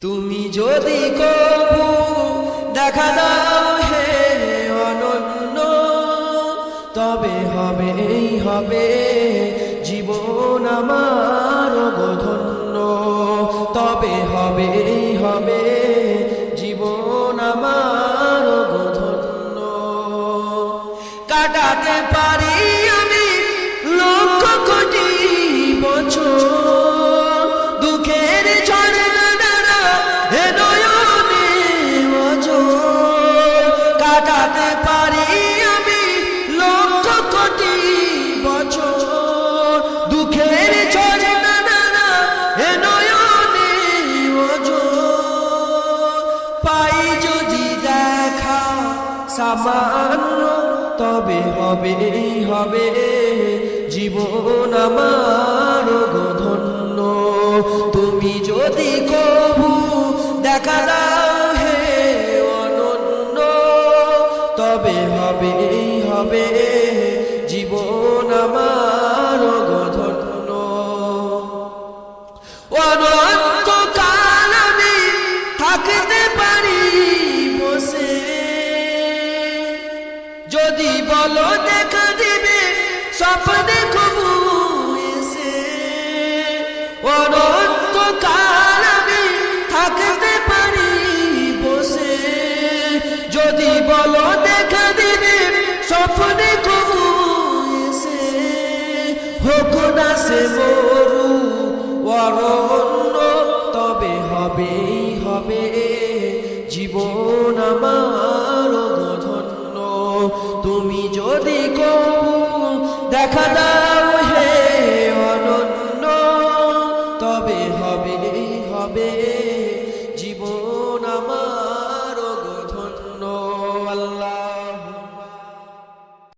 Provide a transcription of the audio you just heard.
তুমি যদি কবু দেখা দাও হে অনন্য, তবে হবে জীবন আমার ধন্য, তবে হবে জীবন আমার ধন্য। কাটাতে পারি আমি লক্ষ কোটি বছর, দুঃখের ঝড় কাটাতে পারি আমি লক্ষ কোটি বছর, দুঃখের ঝড়ে নানা এ নয়নে ওজোর। পাই যদি দেখা সামান্য, তবে হবে জীবন আমার ধন্য। তুমি যদি কবু দেখা দাও হে অনন্য, তবে হবে জীবন আমার ধন্য। অনন্তকাল আমি থাকতে পারি বসে, যদি বলো দেখা দিবে স্বপ্নে কবু এসে। অনন্তকাল আমি থাকতে পারি বসে, যদি বলো দেখা দিবে স্বপ্নে কবু এসে। হোক না সে মরু অরণ্য, তবে হবে জীবন আমার ধন্য। তুমি যদি কবু দেখা দাও